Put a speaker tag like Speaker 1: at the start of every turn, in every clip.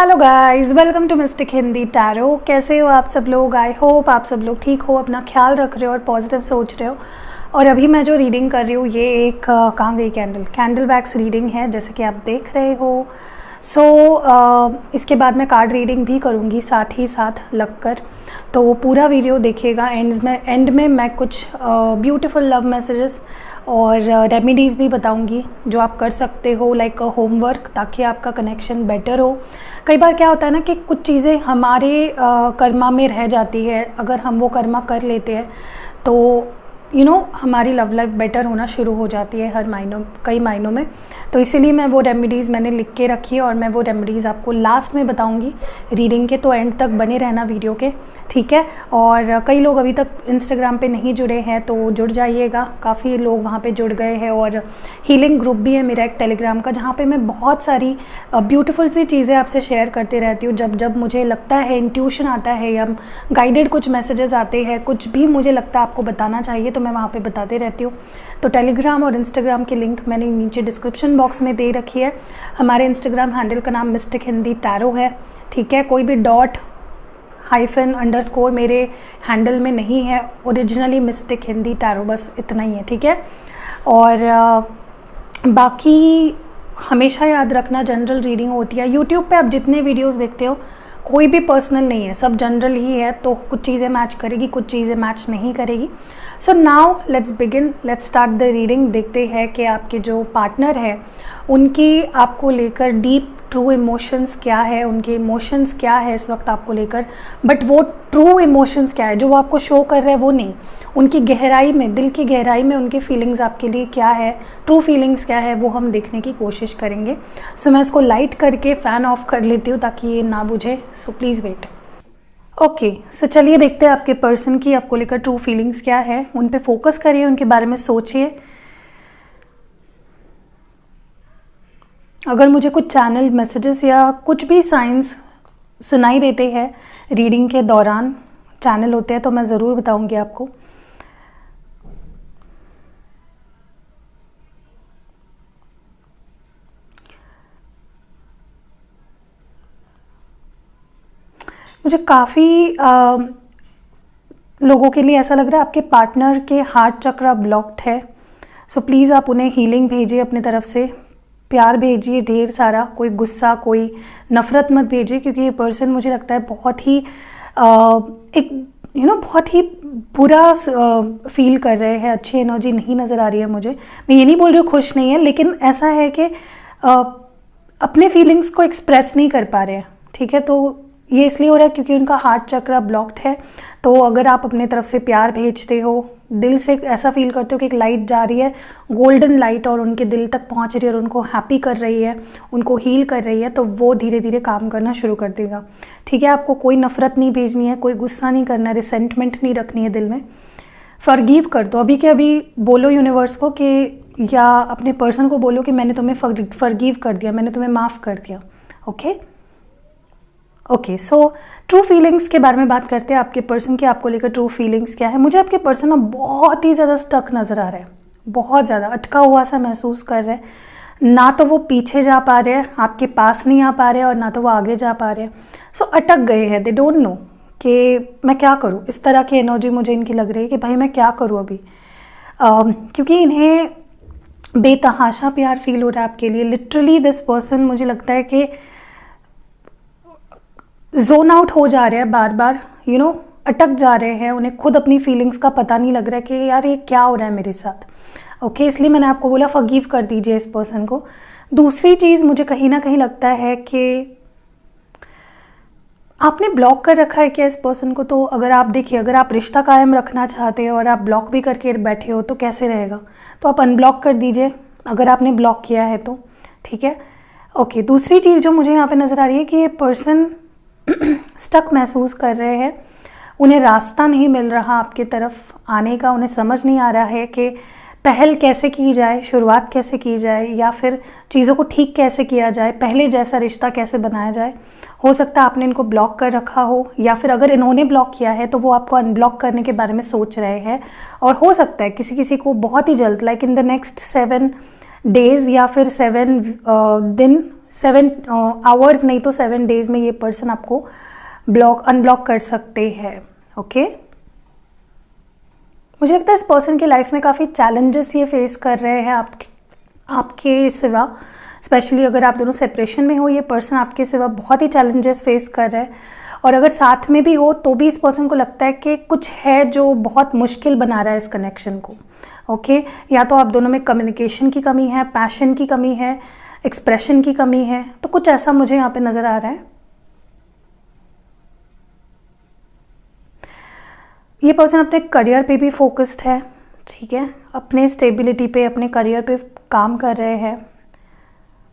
Speaker 1: Hello guys, welcome to Mystic Hindi tarot. कैसे हो आप सब लोग? आई होप आप सब लोग ठीक हो, अपना ख्याल रख रहे हो और पॉजिटिव सोच रहे हो। और अभी मैं जो रीडिंग कर रही हूँ ये एक कहाँ गई कैंडल वैक्स रीडिंग है, जैसे कि आप देख रहे हो। इसके बाद मैं कार्ड रीडिंग भी करूँगी साथ ही साथ लगकर, तो पूरा वीडियो देखिएगा। एंड में मैं कुछ ब्यूटीफुल लव मैसेजेस और रेमेडीज़ भी बताऊंगी जो आप कर सकते हो, लाइक होमवर्क, ताकि आपका कनेक्शन बेटर हो। कई बार क्या होता है ना कि कुछ चीज़ें हमारे कर्मा में रह जाती है, अगर हम वो कर्मा कर लेते हैं तो हमारी लव लाइफ बेटर होना शुरू हो जाती है कई मायनों में। तो इसीलिए मैं वो रेमेडीज़ मैंने लिख के रखी है और मैं वो रेमेडीज़ आपको लास्ट में बताऊंगी रीडिंग के, तो एंड तक बने रहना वीडियो के, ठीक है। और कई लोग अभी तक इंस्टाग्राम पे नहीं जुड़े हैं तो जुड़ जाइएगा, काफ़ी लोग वहाँ पे जुड़ गए हैं। और हीलिंग ग्रुप भी है मेरा एक टेलीग्राम का, जहाँ पर मैं बहुत सारी ब्यूटीफुल सी चीज़ें आपसे शेयर करते रहती हूँ। जब मुझे लगता है, इंट्यूशन आता है या गाइडेड कुछ मैसेजेस आते हैं, कुछ भी मुझे लगता है आपको बताना चाहिए, तो मैं वहाँ पे बताते रहती हूँ। तो टेलीग्राम और इंस्टाग्राम की लिंक मैंने नीचे डिस्क्रिप्शन बॉक्स में दे रखी है। हमारे इंस्टाग्राम हैंडल का नाम मिस्टिक हिंदी टैरो है, ठीक है। कोई भी डॉट हाइफन अंडरस्कोर मेरे हैंडल में नहीं है, ओरिजिनली मिस्टिक हिंदी टैरो, बस इतना ही है, ठीक है। और बाकी हमेशा याद रखना, जनरल रीडिंग होती है। यूट्यूब पे आप जितने वीडियोस देखते हो कोई भी पर्सनल नहीं है, सब जनरल ही है, तो कुछ चीज़ें मैच करेगी, कुछ चीज़ें मैच नहीं करेगी। So now let's begin, let's start the reading. देखते हैं कि आपके जो पार्टनर है उनकी आपको लेकर डीप ट्रू इमोशंस क्या है, उनके इमोशंस क्या है इस वक्त आपको लेकर। बट वो ट्रू इमोशंस क्या है जो वो आपको शो कर रहे हैं वो नहीं, उनकी गहराई में, दिल की गहराई में उनकी फीलिंग्स आपके लिए क्या है, ट्रू फीलिंग्स क्या है, वो हम देखने की कोशिश करेंगे। सो मैं इसको लाइट करके फ़ैन ऑफ कर लेती हूँ ताकि ये ना बुझे, सो प्लीज़ वेट। ओके, सो चलिए देखते हैं आपके पर्सन की आपको लेकर ट्रू फीलिंग्स क्या है। उन पे फोकस करिए, उनके बारे में सोचिए। अगर मुझे कुछ चैनल मैसेजेस या कुछ भी साइंस सुनाई देते हैं रीडिंग के दौरान, चैनल होते हैं, तो मैं ज़रूर बताऊंगी आपको। मुझे काफ़ी लोगों के लिए ऐसा लग रहा है आपके पार्टनर के हार्ट चक्र ब्लॉक्ड है। सो प्लीज़ आप उन्हें हीलिंग भेजिए अपनी तरफ से, प्यार भेजिए ढेर सारा, कोई गुस्सा, कोई नफ़रत मत भेजिए, क्योंकि ये पर्सन मुझे लगता है बहुत ही बहुत ही बुरा फील कर रहे हैं। अच्छी एनर्जी नहीं नज़र आ रही है मुझे। मैं ये नहीं बोल रही हूँ खुश नहीं है, लेकिन ऐसा है कि अपने फीलिंग्स को एक्सप्रेस नहीं कर पा रहे हैं, ठीक है। तो ये इसलिए हो रहा है क्योंकि उनका हार्ट चक्र ब्लॉक्ड है। तो अगर आप अपने तरफ से प्यार भेजते हो, दिल से ऐसा फील करते हो कि एक लाइट जा रही है, गोल्डन लाइट, और उनके दिल तक पहुंच रही है और उनको हैप्पी कर रही है, उनको हील कर रही है, तो वो धीरे धीरे काम करना शुरू कर देगा, ठीक है। आपको कोई नफ़रत नहीं भेजनी है, कोई गुस्सा नहीं करना है, रिसेंटमेंट नहीं रखनी है दिल में। फॉरगिव कर दो, अभी के अभी बोलो यूनिवर्स को कि, या अपने पर्सन को बोलो कि मैंने तुम्हें फॉरगिव कर दिया, मैंने तुम्हें माफ़ कर दिया, ओके। सो ट्रू फीलिंग्स के बारे में बात करते हैं। आपके पर्सन की आपको लेकर ट्रू फीलिंग्स क्या है। मुझे आपके पर्सन ना बहुत ही ज़्यादा स्टक नज़र आ रहा है, बहुत ज़्यादा अटका हुआ सा महसूस कर रहे हैं। ना तो वो पीछे जा पा रहे हैं, आपके पास नहीं आ पा रहे हैं, और ना तो वो आगे जा पा रहे हैं। सो अटक गए हैं, दे डोंट नो कि मैं क्या करूँ। इस तरह की एनर्जी मुझे इनकी लग रही है कि भाई मैं क्या करूँ अभी, क्योंकि इन्हें बेतहाशा प्यार फील हो रहा है आपके लिए। लिटरली दिस पर्सन मुझे लगता है कि जोन आउट हो जा रहे हैं, बार बार अटक जा रहे हैं। उन्हें खुद अपनी फीलिंग्स का पता नहीं लग रहा है कि यार ये क्या हो रहा है मेरे साथ, ओके। इसलिए मैंने आपको बोला फॉरगिव कर दीजिए इस पर्सन को। दूसरी चीज़ मुझे कहीं ना कहीं लगता है कि आपने ब्लॉक कर रखा है क्या इस पर्सन को। तो अगर आप देखिए, अगर आप रिश्ता कायम रखना चाहते हो और आप ब्लॉक भी करके बैठे हो तो कैसे रहेगा, तो आप अनब्लॉक कर दीजिए अगर आपने ब्लॉक किया है तो, ठीक है, ओके। दूसरी चीज़ जो मुझे यहाँ पे नज़र आ रही है कि ये पर्सन स्टक महसूस कर रहे हैं, उन्हें रास्ता नहीं मिल रहा आपकी तरफ आने का। उन्हें समझ नहीं आ रहा है कि पहल कैसे की जाए, शुरुआत कैसे की जाए, या फिर चीज़ों को ठीक कैसे किया जाए, पहले जैसा रिश्ता कैसे बनाया जाए। हो सकता है आपने इनको ब्लॉक कर रखा हो, या फिर अगर इन्होंने ब्लॉक किया है तो वो आपको अनब्लॉक करने के बारे में सोच रहे हैं। और हो सकता है किसी किसी को बहुत ही जल्द, like in the next 7 days या फिर 7 दिन 7 आवर्स नहीं तो 7 डेज में ये पर्सन आपको अनब्लॉक कर सकते हैं। ओके, मुझे लगता है इस पर्सन की लाइफ में काफ़ी चैलेंजेस ये फेस कर रहे हैं आपके सिवा। स्पेशली अगर आप दोनों सेपरेशन में हो, ये पर्सन आपके सिवा बहुत ही चैलेंजेस फेस कर रहे हैं। और अगर साथ में भी हो तो भी इस पर्सन को लगता है कि कुछ है जो बहुत मुश्किल बना रहा है इस कनेक्शन को। ओके, या तो आप दोनों में कम्युनिकेशन की कमी है, पैशन की कमी है, एक्सप्रेशन की कमी है, तो कुछ ऐसा मुझे यहाँ पे नज़र आ रहा है। ये पर्सन अपने करियर पे भी फोकस्ड है, ठीक है, अपने स्टेबिलिटी पे, अपने करियर पे काम कर रहे हैं।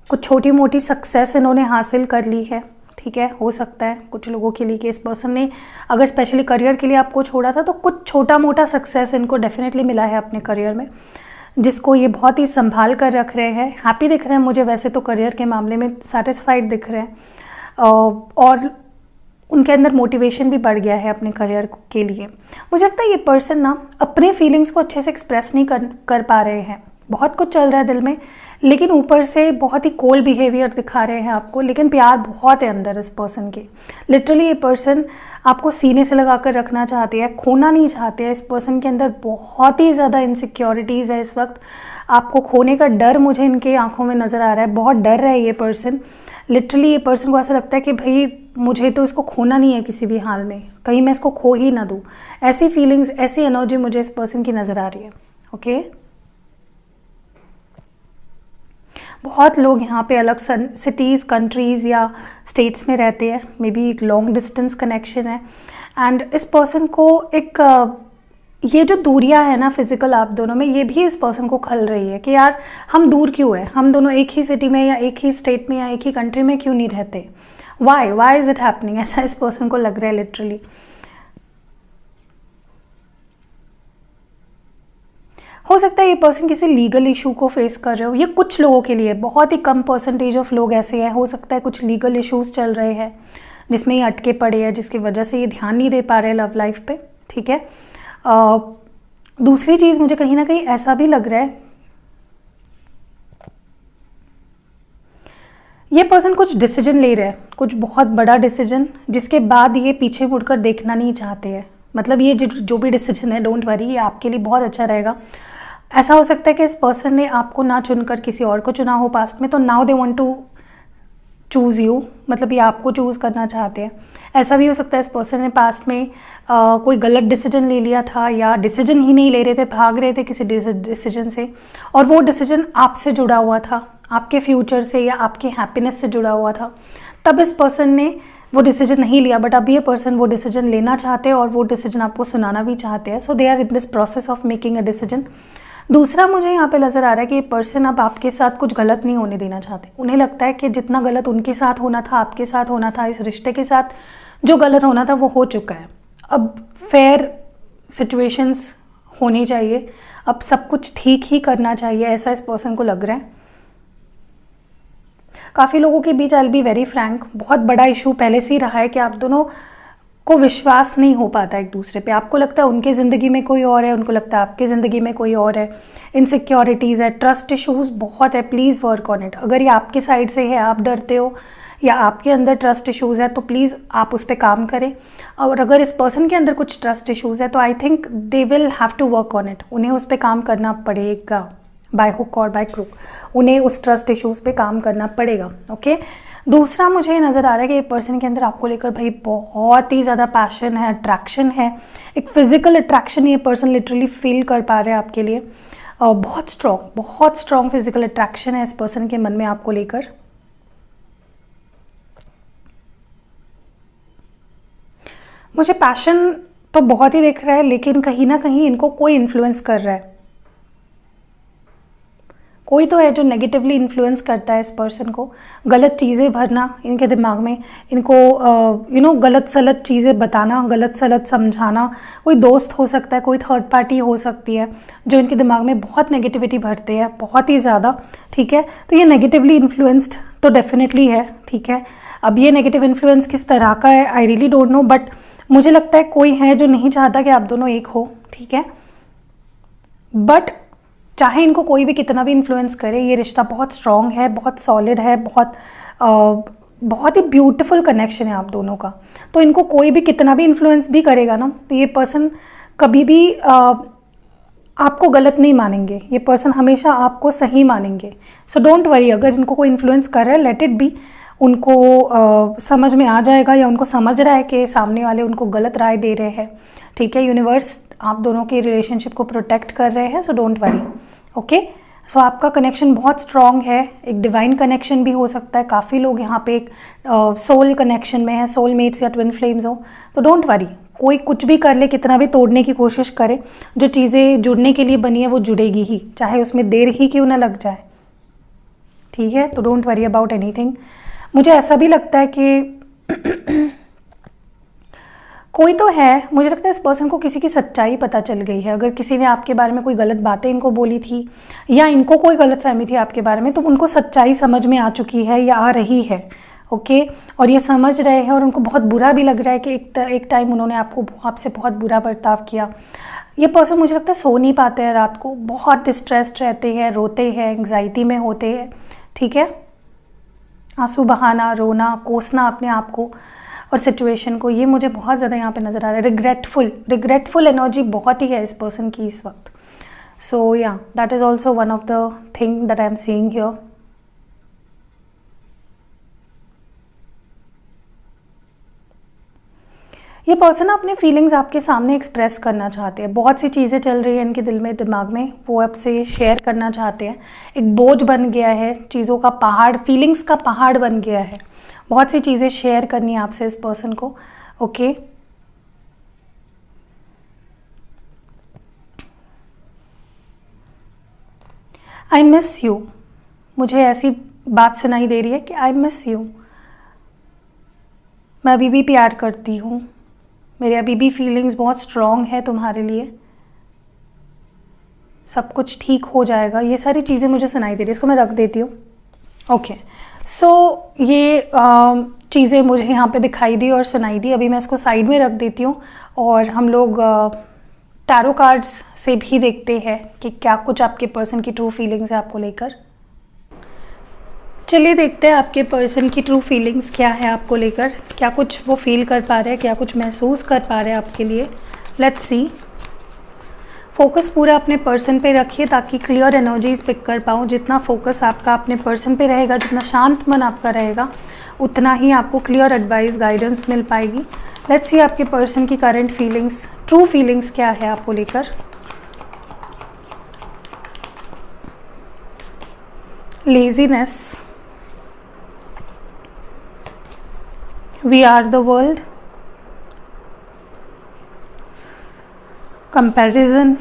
Speaker 1: कुछ छोटी मोटी सक्सेस इन्होंने हासिल कर ली है, ठीक है। हो सकता है कुछ लोगों के लिए कि इस पर्सन ने अगर स्पेशली करियर के लिए आपको छोड़ा था तो कुछ छोटा मोटा सक्सेस इनको डेफिनेटली मिला है अपने करियर में, जिसको ये बहुत ही संभाल कर रख रहे हैं। हैप्पी दिख रहे हैं मुझे वैसे तो, करियर के मामले में सेटिस्फाइड दिख रहे हैं और उनके अंदर मोटिवेशन भी बढ़ गया है अपने करियर के लिए। मुझे लगता है ये पर्सन ना अपने फीलिंग्स को अच्छे से एक्सप्रेस नहीं कर पा रहे हैं। बहुत कुछ चल रहा है दिल में, लेकिन ऊपर से बहुत ही कोल्ड बिहेवियर दिखा रहे हैं आपको, लेकिन प्यार बहुत है अंदर इस पर्सन के। लिटरली ये पर्सन आपको सीने से लगा कर रखना चाहते हैं, खोना नहीं चाहते हैं। इस पर्सन के अंदर बहुत ही ज़्यादा इनसिक्योरिटीज़ है इस वक्त। आपको खोने का डर मुझे इनके आंखों में नज़र आ रहा है, बहुत डर रहा है ये पर्सन। लिटरली ये पर्सन को ऐसा लगता है कि भाई मुझे तो इसको खोना नहीं है किसी भी हाल में, कहीं मैं इसको खो ही ना दूँ। ऐसी फीलिंग्स, ऐसी एनर्जी मुझे इस पर्सन की नज़र आ रही है। ओके, बहुत लोग यहाँ पे अलग सिटीज़, कंट्रीज़ या स्टेट्स में रहते हैं, मे बी एक लॉन्ग डिस्टेंस कनेक्शन है। एंड इस पर्सन को एक ये जो दूरियां है ना फिजिकल आप दोनों में, ये भी इस पर्सन को खल रही है कि यार हम दूर क्यों है, हम दोनों एक ही सिटी में या एक ही स्टेट में या एक ही कंट्री में क्यों नहीं रहते, वाई इज़ इट हैपनिंग, ऐसा इस पर्सन को लग रहा है लिटरली। हो सकता है ये पर्सन किसी लीगल इशू को फेस कर रहे हो। ये कुछ लोगों के लिए, बहुत ही कम परसेंटेज ऑफ लोग ऐसे हैं। हो सकता है कुछ लीगल इश्यूज चल रहे हैं जिसमें ये अटके पड़े हैं, जिसकी वजह से ये ध्यान नहीं दे पा रहे लव लाइफ पे, ठीक है। दूसरी चीज़ मुझे कहीं ना कहीं ऐसा भी लग रहा है, ये पर्सन कुछ डिसीजन ले रहा है, कुछ बहुत बड़ा डिसीजन, जिसके बाद ये पीछे मुड़कर देखना नहीं चाहते हैं। मतलब ये जो भी डिसीजन है, डोंट वरी, ये आपके लिए बहुत अच्छा रहेगा। ऐसा हो सकता है कि इस पर्सन ने आपको ना चुनकर किसी और को चुना हो पास्ट में, तो now they want to choose you, मतलब ये आपको चूज़ करना चाहते हैं। ऐसा भी हो सकता है इस पर्सन ने पास्ट में कोई गलत डिसीजन ले लिया था, या डिसीजन ही नहीं ले रहे थे, भाग रहे थे किसी डिसीजन से, और वो डिसीजन आपसे जुड़ा हुआ था, आपके फ्यूचर से या आपके हैप्पीनेस से जुड़ा हुआ था। तब इस पर्सन ने वो डिसीजन नहीं लिया, बट अब ये पर्सन वो डिसीजन लेना चाहते हैं और वो डिसीजन आपको सुनाना भी चाहते हैं। So they are in this process of making a decision. दूसरा मुझे यहाँ पे नज़र आ रहा है कि ये पर्सन अब आपके साथ कुछ गलत नहीं होने देना चाहते। उन्हें लगता है कि जितना गलत उनके साथ होना था, आपके साथ होना था, इस रिश्ते के साथ जो गलत होना था वो हो चुका है। अब फेयर सिचुएशंस होनी चाहिए, अब सब कुछ ठीक ही करना चाहिए, ऐसा इस पर्सन को लग रहा है। काफ़ी लोगों के बीच, I will be very frank, बहुत बड़ा इशू पहले से ही रहा है कि आप दोनों को विश्वास नहीं हो पाता एक दूसरे पे। आपको लगता है उनके ज़िंदगी में कोई और है, उनको लगता है आपके ज़िंदगी में कोई और है। इनसिक्योरिटीज़ है, ट्रस्ट इश्यूज़ बहुत है, प्लीज़ वर्क ऑन इट। अगर ये आपके साइड से है, आप डरते हो या आपके अंदर ट्रस्ट इश्यूज़ है, तो प्लीज़ आप उस पर काम करें। और अगर इस पर्सन के अंदर कुछ ट्रस्ट इश्यूज़ है तो I think they will have to work on it. उन्हें उस पर काम करना पड़ेगा, बाय हुक और बाय क्रूक, उन्हें उस ट्रस्ट इश्यूज़ पे काम करना पड़ेगा। ओके, दूसरा मुझे ये नज़र आ रहा है कि ये पर्सन के अंदर आपको लेकर भाई बहुत ही ज़्यादा पैशन है, अट्रैक्शन है, एक फिजिकल अट्रैक्शन ये पर्सन लिटरली फील कर पा रहे हैं आपके लिए। और बहुत स्ट्रॉन्ग फिजिकल अट्रैक्शन है इस पर्सन के मन में आपको लेकर। मुझे पैशन तो बहुत ही दिख रहा है, लेकिन कहीं ना कहीं इनको कोई इन्फ्लुएंस कर रहा है, कोई तो है जो नेगेटिवली इन्फ्लुएंस करता है इस पर्सन को। गलत चीज़ें भरना इनके दिमाग में, इनको गलत सलत चीज़ें बताना, गलत सलत समझाना। कोई दोस्त हो सकता है, कोई थर्ड पार्टी हो सकती है जो इनके दिमाग में बहुत नेगेटिविटी भरते हैं, बहुत ही ज़्यादा, ठीक है। तो ये नेगेटिवली इन्फ्लुएंस्ड तो डेफिनेटली है, ठीक है। अब ये नेगेटिव इन्फ्लुएंस किस तरह का है I really don't know, but मुझे लगता है कोई है जो नहीं चाहता कि आप दोनों एक हो, ठीक है। बट चाहे इनको कोई भी कितना भी इन्फ्लुएंस करे, ये रिश्ता बहुत स्ट्रॉन्ग है, बहुत सॉलिड है, बहुत ही ब्यूटीफुल कनेक्शन है आप दोनों का। तो इनको कोई भी कितना भी इन्फ्लुएंस भी करेगा ना, तो ये पर्सन कभी भी आपको गलत नहीं मानेंगे, ये पर्सन हमेशा आपको सही मानेंगे। सो डोंट वरी, अगर इनको कोई इन्फ्लुएंस कर रहा है, लेट इट बी। उनको समझ में आ जाएगा, या उनको समझ रहा है कि सामने वाले उनको गलत राय दे रहे हैं, ठीक है। यूनिवर्स आप दोनों के रिलेशनशिप को प्रोटेक्ट कर रहे हैं, सो डोंट वरी, ओके। सो आपका कनेक्शन बहुत स्ट्रॉन्ग है, एक डिवाइन कनेक्शन भी हो सकता है। काफ़ी लोग यहाँ पे एक सोल कनेक्शन में है, सोल मेट्स या ट्विन फ्लेम्स हो, तो डोंट वरी। कोई कुछ भी कर ले, कितना भी तोड़ने की कोशिश करे, जो चीज़ें जुड़ने के लिए बनी है वो जुड़ेगी ही, चाहे उसमें देर ही क्यों ना लग जाए, ठीक है। तो डोंट वरी अबाउट एनीथिंग। मुझे ऐसा भी लगता है कि कोई तो है, मुझे लगता है इस पर्सन को किसी की सच्चाई पता चल गई है। अगर किसी ने आपके बारे में कोई गलत बातें इनको बोली थी, या इनको कोई गलत फहमी थी आपके बारे में, तो उनको सच्चाई समझ में आ चुकी है या आ रही है, ओके। और ये समझ रहे हैं, और उनको बहुत बुरा भी लग रहा है कि एक टाइम उन्होंने आपसे बहुत बुरा बर्ताव किया। ये पर्सन मुझे लगता है सो नहीं पाते हैं रात को, बहुत डिस्ट्रेस्ड रहते हैं, रोते हैं, एंग्जाइटी में होते हैं, ठीक है। आंसू बहाना, रोना, कोसना अपने आप को और सिचुएशन को, ये मुझे बहुत ज़्यादा यहाँ पे नज़र आ रहा है। रिग्रेटफुल एनर्जी बहुत ही है इस पर्सन की इस वक्त। सो या that is also one of the thing that I am seeing here. ये पर्सन अपने फीलिंग्स आपके सामने एक्सप्रेस करना चाहते हैं। बहुत सी चीज़ें चल रही हैं इनके दिल में, दिमाग में, वो आपसे शेयर करना चाहते हैं। एक बोझ बन गया है, चीज़ों का पहाड़, फीलिंग्स का पहाड़ बन गया है। बहुत सी चीज़ें शेयर करनी है आपसे इस पर्सन को, ओके। आई मिस यू, मुझे ऐसी बात सुनाई दे रही है कि आई मिस यू, मैं अभी भी प्यार करती हूँ, मेरे अभी भी फीलिंग्स बहुत स्ट्रॉन्ग है तुम्हारे लिए, सब कुछ ठीक हो जाएगा। ये सारी चीज़ें मुझे सुनाई दे रही है, इसको मैं रख देती हूँ, ओके। सो ये चीज़ें मुझे यहाँ पे दिखाई दी और सुनाई दी। अभी मैं इसको साइड में रख देती हूँ, और हम लोग टैरो कार्ड्स से भी देखते हैं कि क्या कुछ आपके पर्सन की ट्रू फीलिंग्स है आपको लेकर। चलिए देखते हैं आपके पर्सन की ट्रू फीलिंग्स क्या है आपको लेकर, क्या कुछ वो फील कर पा रहे हैं, क्या कुछ महसूस कर पा रहे हैं आपके लिए। Let's see. फोकस पूरा अपने पर्सन पे रखिए ताकि क्लियर एनर्जीज पिक कर पाऊँ। जितना फोकस आपका अपने पर्सन पे रहेगा, जितना शांत मन आपका रहेगा, उतना ही आपको क्लियर एडवाइस, गाइडेंस मिल पाएगी। लेट्स सी आपके पर्सन की करंट फीलिंग्स, ट्रू फीलिंग्स क्या है आपको लेकर। Laziness, we are the world, comparison,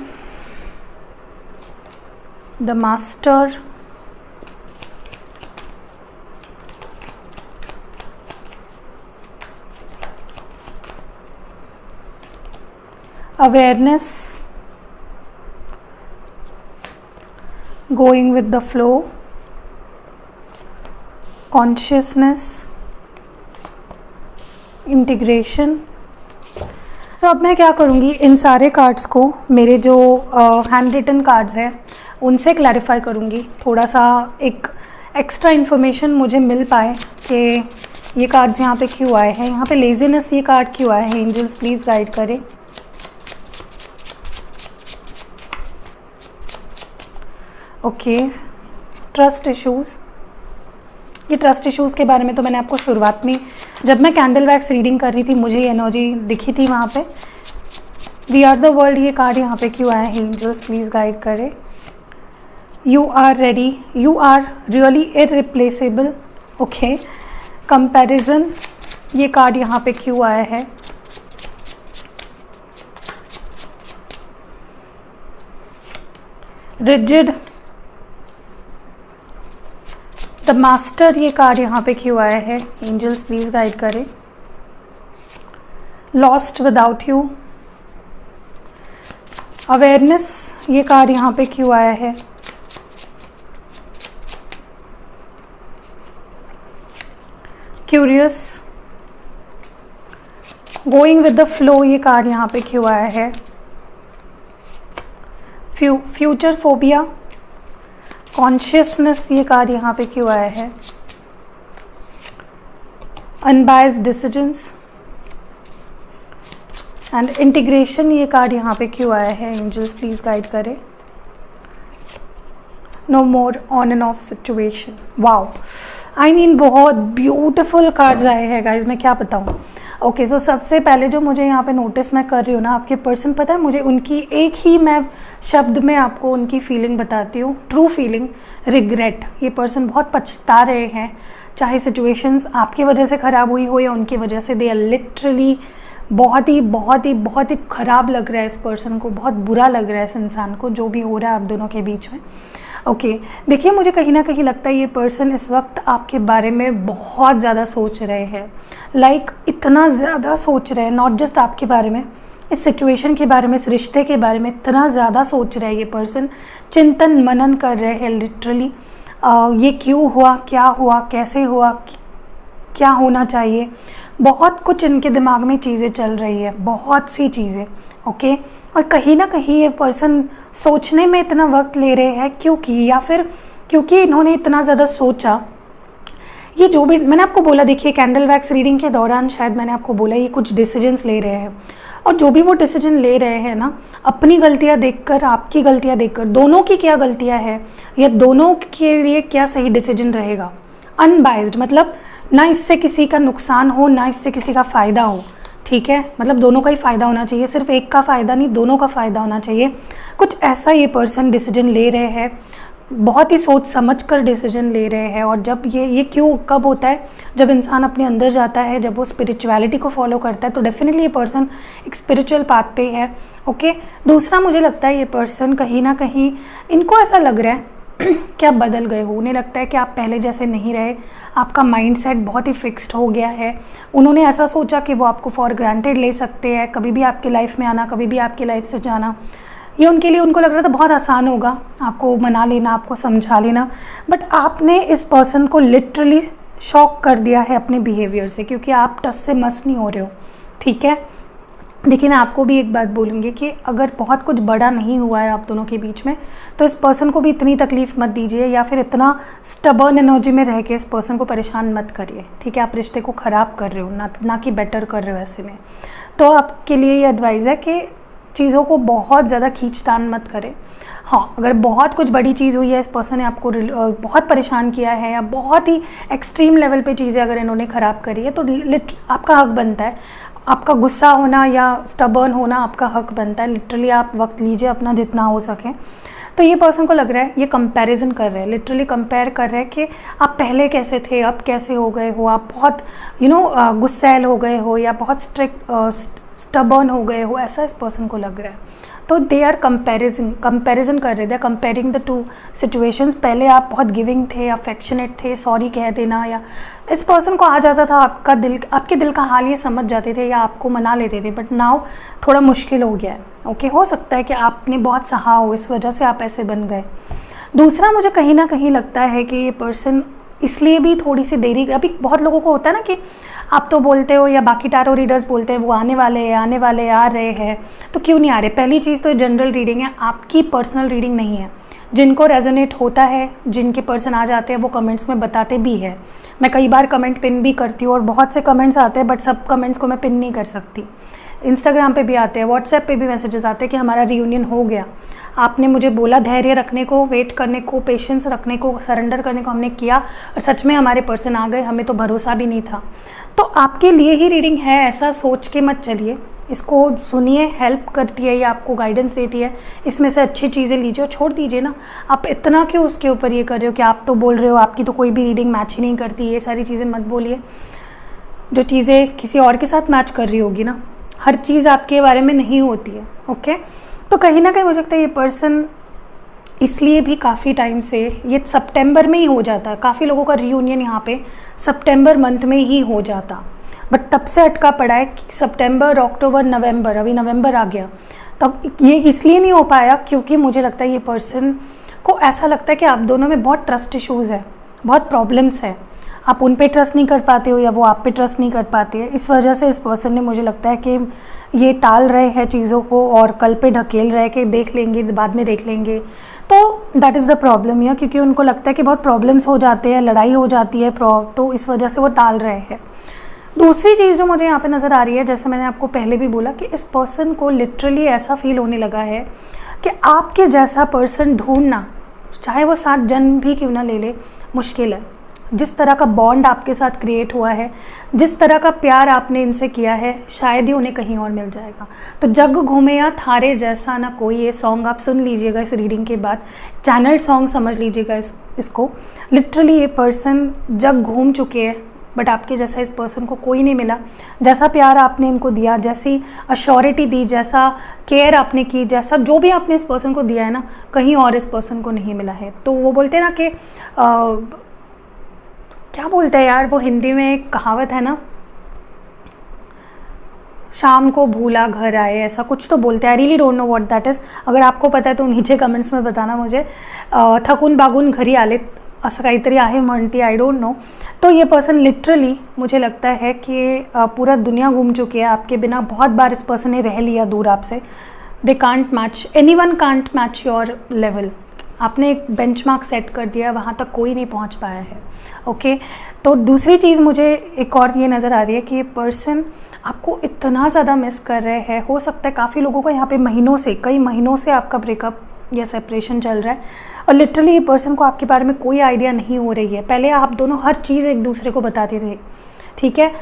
Speaker 1: the master, awareness, going with the flow, consciousness, integration। तो अब मैं क्या करूँगी, इन सारे कार्ड्स को, मेरे जो हैंड रिटन कार्ड्स हैं उनसे क्लैरिफाई करूँगी, थोड़ा सा एक एक्स्ट्रा इन्फॉर्मेशन मुझे मिल पाए कि ये कार्ड्स यहाँ पे क्यों आए हैं, यहाँ पे लेजीनेस ये कार्ड क्यों आए हैं। एंजल्स प्लीज़ गाइड करें। Okay, trust issues. ये ट्रस्ट इश्यूज़ के बारे में तो मैंने आपको शुरुआत में, जब मैं कैंडल वैक्स रीडिंग कर रही थी, मुझे ये एनर्जी दिखी थी वहाँ पे। वी आर द वर्ल्ड ये कार्ड यहाँ पे क्यों आया है, एंजल्स प्लीज़ गाइड करें। You are ready, you are really irreplaceable. Okay, comparison ये कार्ड यहाँ पे क्यों आया है। रिजिड, द मास्टर ये कार्ड यहाँ पे क्यों आया है, एंजल्स प्लीज़ गाइड करें। लॉस्ट विदाउट यू, अवेयरनेस ये कार्ड यहाँ पे क्यों आया है। Curious, going with the flow ये कार्ड यहाँ पे क्यों आया है। फ्यूचर फोबिया कॉन्शियसनेस ये कार्ड यहाँ पे क्यों आया है? अनबायस्ड डिसीजंस एंड इंटीग्रेशन ये कार्ड यहाँ पे क्यों आया है? एंजल्स प्लीज गाइड करें। No more on and off situation. Wow, I mean बहुत ब्यूटिफुल कार्ड्स आए हैं गाइज, मैं क्या बताऊँ। ओके, सो सबसे पहले जो मुझे यहाँ पे नोटिस मैं कर रही हूँ ना, आपके पर्सन, पता है मुझे उनकी एक ही मैं शब्द में आपको उनकी फीलिंग बताती हूँ, ट्रू फीलिंग, रिग्रेट। ये पर्सन बहुत पछता रहे हैं, चाहे सिचुएशंस आपकी वजह से ख़राब हुई हो या उनकी वजह से। दे आर लिटरली बहुत ही ख़राब लग रहा है इस पर्सन को, बहुत बुरा लग रहा है इस इंसान को, जो भी हो रहा है आप दोनों के बीच में। ओके, देखिए मुझे कहीं ना कहीं लगता है ये पर्सन इस वक्त आपके बारे में बहुत ज़्यादा सोच रहे हैं। लाइक इतना ज़्यादा सोच रहे हैं, नॉट जस्ट आपके बारे में, इस सिचुएशन के बारे में, इस रिश्ते के बारे में इतना ज़्यादा सोच रहे हैं ये पर्सन, चिंतन मनन कर रहे हैं लिटरली। ये क्यों हुआ, क्या हुआ, कैसे हुआ, क्या होना चाहिए, बहुत कुछ इनके दिमाग में चीज़ें चल रही है, बहुत सी चीज़ें। ओके, और कहीं ना कहीं ये पर्सन सोचने में इतना वक्त ले रहे हैं क्योंकि, या फिर क्योंकि इन्होंने इतना ज़्यादा सोचा। ये जो भी मैंने आपको बोला, देखिए कैंडल वैक्स रीडिंग के दौरान शायद मैंने आपको बोला ये कुछ डिसीजंस ले रहे हैं, और जो भी वो डिसीजन ले रहे हैं ना, अपनी गलतियां देखकर, आपकी गलतियां देखकर, दोनों की क्या गलतियां हैं या दोनों के लिए क्या सही डिसीजन रहेगा, अनबाइज्ड, मतलब ना इससे किसी का नुकसान हो ना इससे किसी का फ़ायदा हो। ठीक है, मतलब दोनों का ही फ़ायदा होना चाहिए, सिर्फ एक का फ़ायदा नहीं, दोनों का फ़ायदा होना चाहिए। कुछ ऐसा ये पर्सन डिसीजन ले रहे हैं, बहुत ही सोच समझ कर डिसीजन ले रहे हैं। और जब ये क्यों कब होता है, जब इंसान अपने अंदर जाता है, जब वो स्पिरिचुअलिटी को फॉलो करता है, तो डेफिनेटली ये पर्सन एक स्पिरिचुअल पाथ पे है। ओके, दूसरा मुझे लगता है ये पर्सन कहीं ना कहीं, इनको ऐसा लग रहा है कि आप बदल गए हो, उन्हें लगता है कि आप पहले जैसे नहीं रहे, आपका माइंडसेट बहुत ही फिक्स्ड हो गया है। उन्होंने ऐसा सोचा कि वो आपको फॉर ग्रांटेड ले सकते हैं, कभी भी आपकी लाइफ में आना, कभी भी आपकी लाइफ से जाना, ये उनके लिए, उनको लग रहा था बहुत आसान होगा आपको मना लेना, आपको समझा लेना। बट आपने इस पर्सन को लिटरली शॉक कर दिया है अपने बिहेवियर से, क्योंकि आप टस से मस नहीं हो रहे हो। ठीक है, देखिए मैं आपको भी एक बात बोलूँगी कि अगर बहुत कुछ बड़ा नहीं हुआ है आप दोनों के बीच में, तो इस पर्सन को भी इतनी तकलीफ़ मत दीजिए, या फिर इतना स्टबर्न एनर्जी में रह के इस पर्सन को परेशान मत करिए। ठीक है, आप रिश्ते को ख़राब कर रहे हो, ना कि बेटर कर रहे हो ऐसे में। तो आपके लिए ये एडवाइस है कि चीज़ों को बहुत ज़्यादा खींचतान मत करें। हाँ, अगर बहुत कुछ बड़ी चीज़ हुई है, इस पर्सन ने आपको बहुत परेशान किया है, या बहुत ही एक्सट्रीम लेवल पे चीज़ें अगर इन्होंने ख़राब करी है, तो आपका हक बनता है, आपका गुस्सा होना या स्टबर्न होना आपका हक बनता है। लिटरली आप वक्त लीजिए अपना जितना हो सके। तो ये पर्सन को लग रहा है, ये कंपैरिजन कर रहे हैं, लिटरली कंपेयर कर रहे हैं कि आप पहले कैसे थे, अब कैसे हो गए हो, आप बहुत गुस्सैल हो गए हो, या बहुत स्टबर्न हो गए हो, ऐसा इस पर्सन को लग रहा है। तो दे आर कंपैरिजन कर रहे थे, कंपेयरिंग द टू सिचुएशंस। पहले आप बहुत गिविंग थे, अफेक्शनेट थे, सॉरी कह देना, या इस पर्सन को आ जाता था आपके दिल का हाल, ये समझ जाते थे या आपको मना लेते थे। बट नाउ थोड़ा मुश्किल हो गया है। ओके, हो सकता है कि आपने बहुत सहा हो, इस वजह से आप ऐसे बन गए। दूसरा, मुझे कहीं ना कहीं लगता है कि ये पर्सन इसलिए भी थोड़ी सी देरी, अभी बहुत लोगों को होता है ना कि आप तो बोलते हो या बाकी टारो रीडर्स बोलते हैं वो आने वाले आ रहे हैं, तो क्यों नहीं आ रहे। पहली चीज़ तो जनरल रीडिंग है, आपकी पर्सनल रीडिंग नहीं है। जिनको रेजोनेट होता है, जिनके पर्सन आ जाते हैं, वो कमेंट्स में बताते भी है। मैं कई बार कमेंट पिन भी करती हूँ और बहुत से कमेंट्स आते हैं, बट सब कमेंट्स को मैं पिन नहीं कर सकती। इंस्टाग्राम पे भी आते हैं, व्हाट्सएप पे भी मैसेजेस आते हैं कि हमारा रियूनियन हो गया, आपने मुझे बोला धैर्य रखने को, वेट करने को, पेशेंस रखने को, सरेंडर करने को, हमने किया और सच में हमारे पर्सन आ गए, हमें तो भरोसा भी नहीं था। तो आपके लिए ही रीडिंग है, ऐसा सोच के मत चलिए, इसको सुनिए, हेल्प करती है, ये आपको गाइडेंस देती है, इसमें से अच्छी चीज़ें लीजिए और छोड़ दीजिए ना। आप इतना क्यों उसके ऊपर ये कर रहे हो कि आप तो बोल रहे हो आपकी तो कोई भी रीडिंग मैच ही नहीं करती, ये सारी चीज़ें मत बोलिए। जो चीज़ें किसी और के साथ मैच कर रही होगी ना, हर चीज़ आपके बारे में नहीं होती है। ओके, तो कहीं ना कहीं मुझे लगता है ये पर्सन इसलिए भी काफ़ी टाइम से, ये सितंबर में ही हो जाता है, काफ़ी लोगों का रियूनियन यहाँ पे सितंबर मंथ में ही हो जाता, बट तब से अटका पड़ा है कि सितंबर, अक्टूबर, नवंबर, अभी नवंबर आ गया, तब ये इसलिए नहीं हो पाया क्योंकि मुझे लगता है ये पर्सन को ऐसा लगता है कि आप दोनों में बहुत ट्रस्ट इश्यूज़ है, बहुत प्रॉब्लम्स है, आप उन पे ट्रस्ट नहीं कर पाते हो या वो आप पे ट्रस्ट नहीं कर पाते हैं। इस वजह से इस पर्सन ने, मुझे लगता है कि ये टाल रहे हैं चीज़ों को और कल पे ढकेल रहे कि देख लेंगे, बाद में देख लेंगे, तो दैट इज़ द प्रॉब्लम या, क्योंकि उनको लगता है कि बहुत प्रॉब्लम्स हो जाते हैं, लड़ाई हो जाती है, तो इस वजह से वो टाल रहे हैं। दूसरी चीज़ जो मुझे यहाँ पे नज़र आ रही है, जैसे मैंने आपको पहले भी बोला कि इस पर्सन को लिटरली ऐसा फील होने लगा है कि आपके जैसा पर्सन ढूंढना, चाहे वो 7 जन्म भी क्यों ना ले ले, मुश्किल है। जिस तरह का बॉन्ड आपके साथ क्रिएट हुआ है, जिस तरह का प्यार आपने इनसे किया है, शायद ही उन्हें कहीं और मिल जाएगा। तो जग घूमे या थारे जैसा ना कोई, ये सॉन्ग आप सुन लीजिएगा इस रीडिंग के बाद, चैनल सॉन्ग समझ लीजिएगा इसको। लिटरली ये पर्सन जग घूम चुके हैं, बट आपके जैसा इस पर्सन को कोई नहीं मिला। जैसा प्यार आपने इनको दिया, जैसी अश्योरिटी दी, जैसा केयर आपने की, जैसा जो भी आपने इस पर्सन को दिया है ना, कहीं और इस पर्सन को नहीं मिला है। तो वो बोलते हैं ना कि क्या बोलते हैं यार, वो हिंदी में एक कहावत है ना, शाम को भूला घर आए, ऐसा कुछ तो बोलते हैं। I really don't know what that is. अगर आपको पता है तो नीचे कमेंट्स में बताना मुझे। थकून बागून घरी आले, असं काहीतरी आहे म्हणती, आई डोंट नो। तो ये पर्सन लिटरली मुझे लगता है कि पूरा दुनिया घूम चुकी है आपके बिना। बहुत बार इस पर्सन ने रह लिया दूर आपसे। They can't match, anyone can't match your level. आपने एक बेंचमार्क सेट कर दिया, वहाँ तक कोई नहीं पहुँच पाया है। ओके तो दूसरी चीज़ मुझे एक और ये नज़र आ रही है कि ये पर्सन आपको इतना ज़्यादा मिस कर रहे हैं। हो सकता है काफ़ी लोगों को यहाँ पे महीनों से, कई महीनों से आपका ब्रेकअप या सेपरेशन चल रहा है, और लिटरली ये पर्सन को आपके बारे में कोई आइडिया नहीं हो रही है। पहले आप दोनों हर चीज़ एक दूसरे को बताते थे, ठीक है।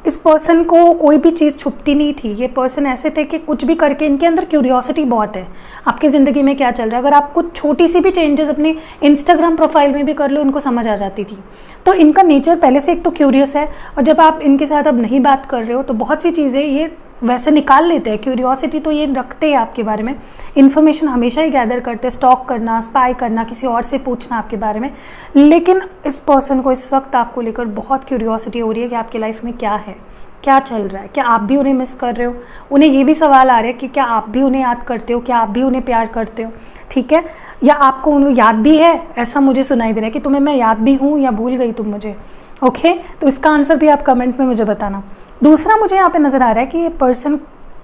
Speaker 1: इस पर्सन को कोई भी चीज़ छुपती नहीं थी। ये पर्सन ऐसे थे कि कुछ भी करके, इनके अंदर क्यूरियोसिटी बहुत है आपकी ज़िंदगी में क्या चल रहा है। अगर आप कुछ छोटी सी भी चेंजेस अपने इंस्टाग्राम प्रोफाइल में भी कर लो, इनको समझ आ जाती थी। तो इनका नेचर पहले से एक तो क्यूरियस है, और जब आप इनके साथ अब नहीं बात कर रहे हो तो बहुत सी चीज़ें ये वैसे निकाल लेते हैं। क्यूरियोसिटी तो ये रखते हैं आपके बारे में, इन्फॉर्मेशन हमेशा ही गैदर करते हैं, स्टॉक करना, स्पाई करना, किसी और से पूछना आपके बारे में। लेकिन इस पर्सन को इस वक्त आपको लेकर बहुत क्यूरियोसिटी हो रही है कि आपकी लाइफ में क्या है, क्या चल रहा है, क्या आप भी उन्हें मिस कर रहे हो। उन्हें ये भी सवाल आ रहे हैं कि क्या आप भी उन्हें याद करते हो, क्या आप भी उन्हें प्यार करते हो, ठीक है, या आपको उन्हें याद भी है। ऐसा मुझे सुनाई दे रहा है कि तुम्हें मैं याद भी हूँ या भूल गई तुम मुझे। ओके तो इसका आंसर भी आप कमेंट में मुझे बताना। दूसरा मुझे यहाँ पे नज़र आ रहा है कि ये पर्सन,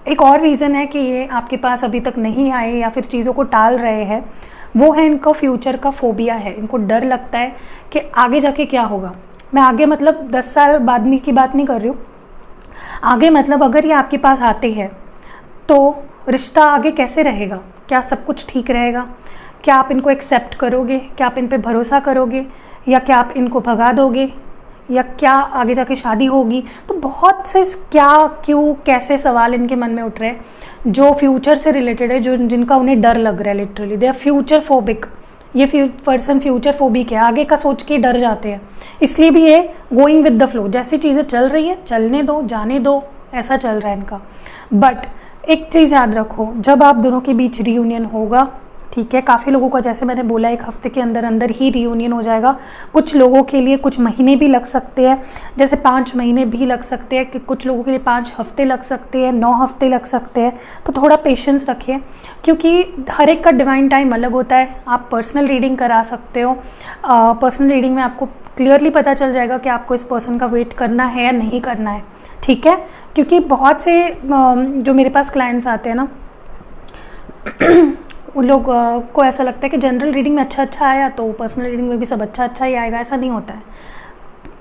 Speaker 1: एक और रीज़न है कि ये आपके पास अभी तक नहीं आए या फिर चीज़ों को टाल रहे हैं, वो है इनका फ्यूचर का फोबिया है। इनको डर लगता है कि आगे जाके क्या होगा। मैं आगे मतलब 10 साल बाद की बात नहीं कर रही हूँ, आगे मतलब अगर ये आपके पास आते हैं तो रिश्ता आगे कैसे रहेगा, क्या सब कुछ ठीक रहेगा, क्या आप इनको एक्सेप्ट करोगे, क्या आप इन पे भरोसा करोगे, या क्या आप इनको भगा दोगे, या क्या आगे जाके शादी होगी। तो बहुत से क्या, क्यों, कैसे सवाल इनके मन में उठ रहे हैं जो फ्यूचर से रिलेटेड है, जो जिनका उन्हें डर लग रहा है। Literally they are future phobic. ये पर्सन फ्यूचर फोबिक है, आगे का सोच के डर जाते हैं। इसलिए भी ये गोइंग विद द फ्लो, जैसी चीज़ें चल रही है चलने दो, जाने दो, ऐसा चल रहा है इनका। बट एक चीज़ याद रखो, जब आप दोनों के बीच रियूनियन होगा, ठीक है, काफ़ी लोगों का जैसे मैंने बोला 1 हफ्ते के अंदर अंदर ही रियूनियन हो जाएगा। कुछ लोगों के लिए कुछ महीने भी लग सकते हैं, जैसे 5 महीने भी लग सकते हैं, कि कुछ लोगों के लिए 5 हफ्ते लग सकते हैं, 9 हफ्ते लग सकते हैं। तो थोड़ा पेशेंस रखिए, क्योंकि हर एक का डिवाइन टाइम अलग होता है। आप पर्सनल रीडिंग करा सकते हो। पर्सनल रीडिंग में आपको क्लियरली पता चल जाएगा कि आपको इस पर्सन का वेट करना है या नहीं करना है, ठीक है। क्योंकि बहुत से जो मेरे पास क्लाइंट्स आते हैं ना, उन लोग को ऐसा लगता है कि जनरल रीडिंग में अच्छा आया तो पर्सनल रीडिंग में भी सब अच्छा ही आएगा। ऐसा नहीं होता है।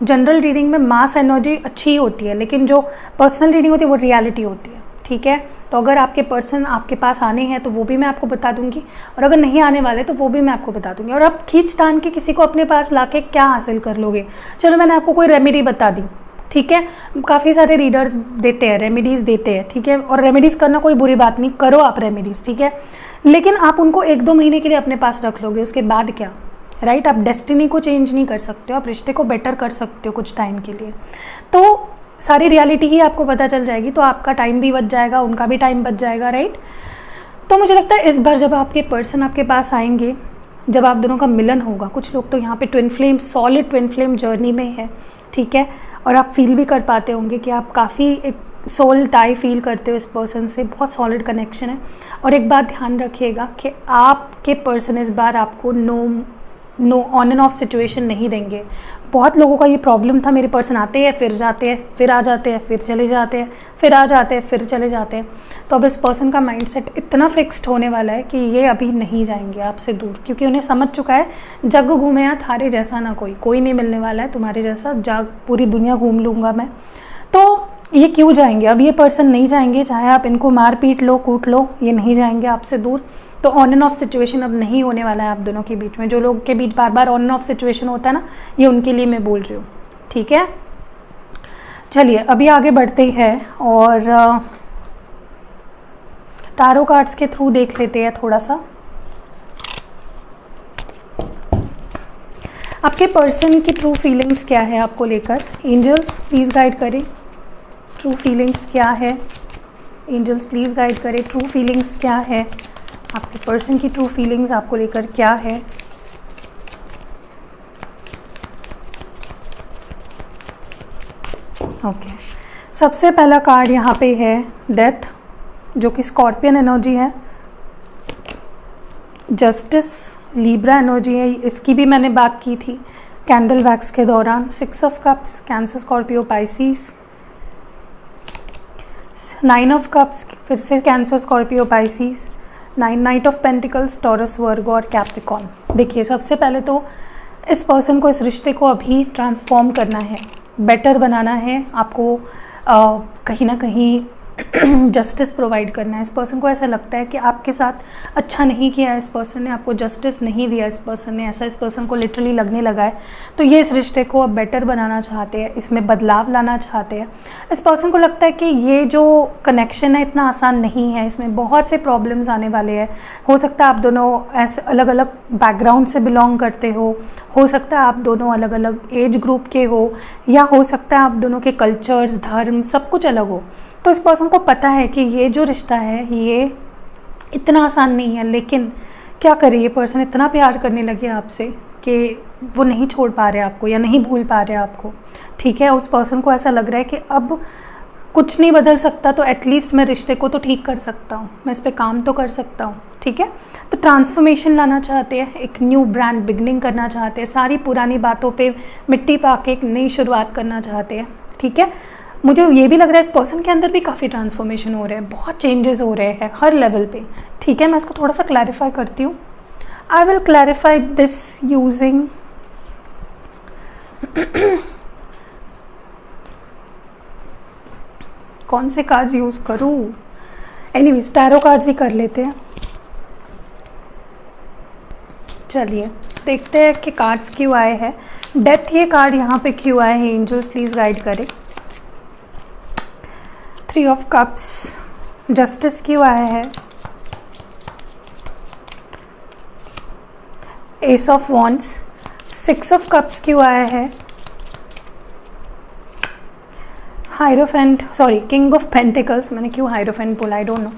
Speaker 1: जनरल रीडिंग में मास एनर्जी अच्छी ही होती है, लेकिन जो पर्सनल रीडिंग होती है वो रियलिटी होती है, ठीक है। तो अगर आपके पर्सन आपके पास आने हैं तो वो भी मैं आपको बता दूंगी, और अगर नहीं आने वाले तो वो भी मैं आपको बता दूंगी। और आप खींच तान के किसी को अपने पास ला के क्या हासिल कर लोगे। चलो मैंने आपको कोई रेमेडी बता दी, ठीक है। काफ़ी सारे रीडर्स देते हैं, रेमेडीज़ देते हैं, ठीक है। और रेमेडीज़ करना कोई बुरी बात नहीं, करो आप रेमेडीज़, ठीक है। लेकिन आप उनको 1-2 महीने के लिए अपने पास रख लोगे, उसके बाद क्या, राइट। आप डेस्टिनी को चेंज नहीं कर सकते हो, आप रिश्ते को बेटर कर सकते हो कुछ टाइम के लिए। तो सारी रियलिटी ही आपको पता चल जाएगी, तो आपका टाइम भी बच जाएगा, उनका भी टाइम बच जाएगा, राइट। तो मुझे लगता है इस बार जब आपके पर्सन आपके पास आएंगे, जब आप दोनों का मिलन होगा, कुछ लोग तो यहाँ पे twin flame, solid twin flame journey में है, ठीक है। और आप फील भी कर पाते होंगे कि आप काफ़ी एक सोल टाई फील करते हो इस पर्सन से, बहुत सॉलिड कनेक्शन है। और एक बात ध्यान रखिएगा कि आपके पर्सन इस बार आपको know on and off situation नहीं देंगे। बहुत लोगों का ये प्रॉब्लम था, मेरे पर्सन आते हैं फिर जाते हैं, फिर आ जाते हैं, फिर चले जाते हैं, फिर आ जाते हैं, फिर चले जाते हैं। तो अब इस पर्सन का माइंडसेट इतना फिक्स्ड होने वाला है कि ये अभी नहीं जाएंगे आपसे दूर, क्योंकि उन्हें समझ चुका है जग घूमे या थारे जैसा ना कोई नहीं मिलने वाला है तुम्हारे जैसा, जग पूरी दुनिया घूम लूँगा मैं। तो ये क्यों जाएंगे? अब ये पर्सन नहीं जाएंगे, चाहे आप इनको मार पीट लो, कूट लो, ये नहीं जाएंगे आपसे दूर। तो ऑन एंड ऑफ सिचुएशन अब नहीं होने वाला है आप दोनों के बीच में। जो लोग के बीच बार बार ऑन एंड ऑफ सिचुएशन होता है ना, ये उनके लिए मैं बोल रही हूँ, ठीक है। चलिए अभी आगे बढ़ते हैं और टारो कार्ड्स के थ्रू देख लेते हैं थोड़ा सा। आपके पर्सन की ट्रू फीलिंग्स क्या है आपको लेकर? एंजल्स प्लीज़ गाइड करें, ट्रू फीलिंग्स क्या है? एंजल्स प्लीज़ गाइड करें, ट्रू फीलिंग्स क्या है? आपके पर्सन की ट्रू फीलिंग्स आपको लेकर क्या है? ओके, सबसे पहला कार्ड यहाँ पे है डेथ, जो कि स्कॉर्पियन एनर्जी है। जस्टिस लीब्रा एनर्जी है, इसकी भी मैंने बात की थी कैंडल वैक्स के दौरान। 6 of cups, Cancer, Scorpio, Pisces. 9 of cups, फिर से Cancer, Scorpio, Pisces. 9 knight of pentacles, Taurus, Virgo और कैप्रिकॉन। देखिए सबसे पहले तो इस पर्सन को, इस रिश्ते को अभी ट्रांसफॉर्म करना है, बेटर बनाना है आपको। कहीं ना कहीं जस्टिस प्रोवाइड करना है। इस पर्सन को ऐसा लगता है कि आपके साथ अच्छा नहीं किया, इस पर्सन ने आपको जस्टिस नहीं दिया, इस पर्सन ने ऐसा, इस पर्सन को लिटरली लगने लगा है। तो ये इस रिश्ते को अब बेटर बनाना चाहते हैं, इसमें बदलाव लाना चाहते हैं। इस पर्सन को लगता है कि ये जो कनेक्शन है इतना आसान नहीं है, इसमें बहुत से प्रॉब्लम्स आने वाले हैं। हो सकता है आप दोनों ऐसे अलग अलग बैकग्राउंड से बिलोंग करते हो सकता है आप दोनों अलग अलग एज ग्रुप के हो, या हो सकता है आप दोनों के कल्चर्स, धर्म सब कुछ अलग हो। तो इस पर्सन को पता है कि ये जो रिश्ता है ये इतना आसान नहीं है, लेकिन क्या करे, ये पर्सन इतना प्यार करने लगे आपसे कि वो नहीं छोड़ पा रहे आपको या नहीं भूल पा रहे आपको, ठीक है। उस पर्सन को ऐसा लग रहा है कि अब कुछ नहीं बदल सकता, तो एटलीस्ट मैं रिश्ते को तो ठीक कर सकता हूँ, मैं इस पर काम तो कर सकता हूँ, ठीक है। तो ट्रांसफॉर्मेशन लाना चाहते हैं, एक न्यू ब्रांड बिगनिंग करना चाहते हैं, सारी पुरानी बातों पे मिट्टी पा के एक नई शुरुआत करना चाहते हैं, ठीक है। मुझे ये भी लग रहा है इस पर्सन के अंदर भी काफ़ी ट्रांसफॉर्मेशन हो रहे हैं, बहुत चेंजेस हो रहे हैं हर लेवल पे, ठीक है। मैं इसको थोड़ा सा क्लैरिफाई करती हूँ। I will clarify this using कौन से कार्ड्स यूज़ करूँ? एनीवेज टैरो कार्ड्स ही कर लेते हैं। चलिए देखते हैं कि कार्ड्स क्यों आए हैं। डेथ ये कार्ड यहाँ पे क्यों आए हैं? एंजल्स प्लीज़ गाइड करें। 3 ऑफ कप्स, जस्टिस क्यों आया है? S of wands, 6 of cups क्यों आया है? Hierophant, sorry king of pentacles, मैंने क्यों हायरोफेंट बोला, I don't know.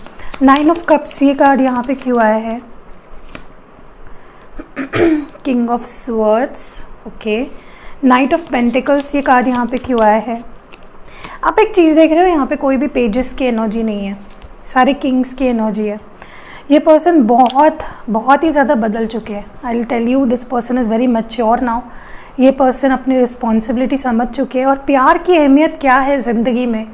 Speaker 1: 9 of cups, ये कार्ड यहाँ पे क्यों आया है? King of swords, okay. Night of pentacles, ये कार्ड यहाँ पे क्यों आया है? आप एक चीज़ देख रहे हो, यहाँ पे कोई भी पेजेस की एनर्जी नहीं है, सारे किंग्स की एनर्जी है। ये पर्सन बहुत ही ज़्यादा बदल चुके हैं। I will tell you, this person is very mature now. ये पर्सन अपनी रिस्पॉन्सिबिलिटी समझ चुके हैं और प्यार की अहमियत क्या है ज़िंदगी में,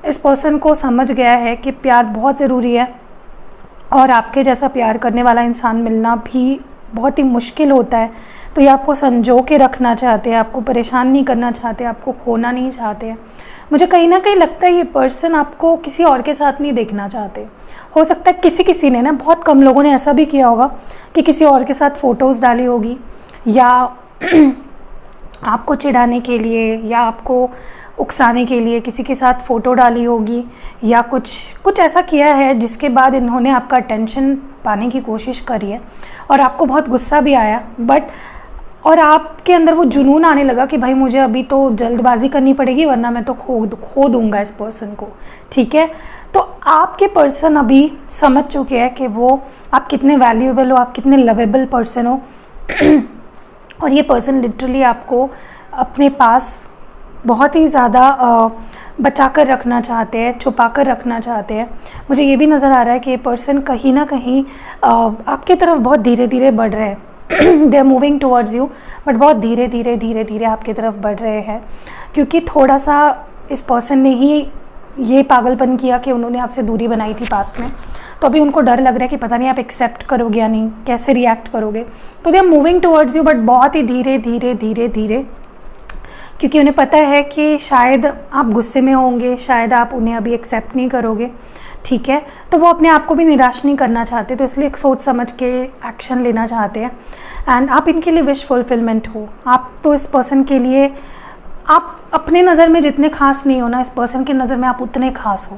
Speaker 1: इस पर्सन को समझ गया है कि प्यार बहुत ज़रूरी है, और आपके जैसा प्यार करने वाला इंसान मिलना भी बहुत ही मुश्किल होता है। तो ये आपको संजो के रखना चाहते हैं, आपको परेशान नहीं करना चाहते, आपको खोना नहीं चाहते हैं। मुझे कहीं ना कहीं लगता है ये पर्सन आपको किसी और के साथ नहीं देखना चाहते। हो सकता है किसी ने ना, बहुत कम लोगों ने ऐसा भी किया होगा कि किसी और के साथ फ़ोटोज़ डाली होगी, या आपको चिढ़ाने के लिए या आपको उकसाने के लिए किसी के साथ फ़ोटो डाली होगी, या कुछ ऐसा किया है जिसके बाद इन्होंने आपका अटेंशन पाने की कोशिश करी है और आपको बहुत गुस्सा भी आया, और आपके अंदर वो जुनून आने लगा कि भाई मुझे अभी तो जल्दबाजी करनी पड़ेगी वरना मैं तो खो दूंगा इस पर्सन को, ठीक है। तो आपके पर्सन अभी समझ चुके हैं कि वो आप कितने वैल्यूएबल हो, आप कितने लवेबल पर्सन हो और ये पर्सन लिटरली आपको अपने पास बहुत ही ज़्यादा बचा कर रखना चाहते हैं, छुपा कर रखना चाहते हैं। मुझे ये भी नज़र आ रहा है कि ये पर्सन कहीं ना कहीं आपकी तरफ बहुत धीरे धीरे बढ़ रहे हैं, they are moving towards you, but बहुत धीरे धीरे धीरे धीरे आपकी तरफ बढ़ रहे हैं, क्योंकि थोड़ा सा इस पर्सन ने ही ये पागलपन किया कि उन्होंने आपसे दूरी बनाई थी पास्ट में, तो अभी उनको डर लग रहा है कि पता नहीं आप एक्सेप्ट करोगे या नहीं, कैसे रिएक्ट करोगे। तो they are moving towards you, but बहुत ही धीरे धीरे धीरे धीरे, क्योंकि उन्हें पता है कि शायद आप गुस्से में होंगे, शायद आप उन्हें अभी एक्सेप्ट नहीं करोगे, ठीक है। तो वो अपने आप को भी निराश नहीं करना चाहते, तो इसलिए सोच समझ के एक्शन लेना चाहते हैं। एंड आप इनके लिए विश फुलफिलमेंट हो। आप तो इस पर्सन के लिए, आप अपने नज़र में जितने खास नहीं हो ना, इस पर्सन की नज़र में आप उतने खास हो,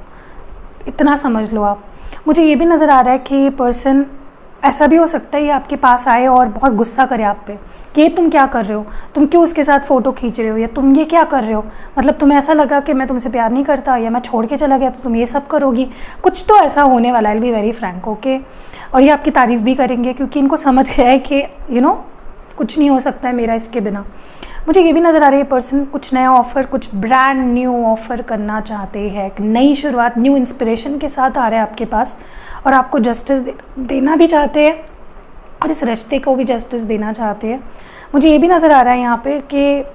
Speaker 1: इतना समझ लो आप। मुझे ये भी नज़र आ रहा है कि ये पर्सन, ऐसा भी हो सकता है ये आपके पास आए और बहुत गुस्सा करे आप पे कि ये तुम क्या कर रहे हो, तुम क्यों उसके साथ फ़ोटो खींच रहे हो, या तुम ये क्या कर रहे हो, मतलब तुम्हें ऐसा लगा कि मैं तुमसे प्यार नहीं करता या मैं छोड़ के चला गया तो तुम ये सब करोगी। कुछ तो ऐसा होने वाला है, will be very Frank, okay. और ये आपकी तारीफ़ भी करेंगे, क्योंकि इनको समझ गया है कि कुछ नहीं हो सकता है मेरा इसके बिना। मुझे ये भी नज़र आ रही है पर्सन कुछ नया ऑफ़र, कुछ ब्रांड न्यू ऑफ़र करना चाहते हैं, एक नई शुरुआत, न्यू इंस्पिरेशन के साथ आ रहे हैं आपके पास, और आपको जस्टिस देना भी चाहते हैं और इस रिश्ते को भी जस्टिस देना चाहते हैं। मुझे ये भी नज़र आ रहा है यहाँ पे कि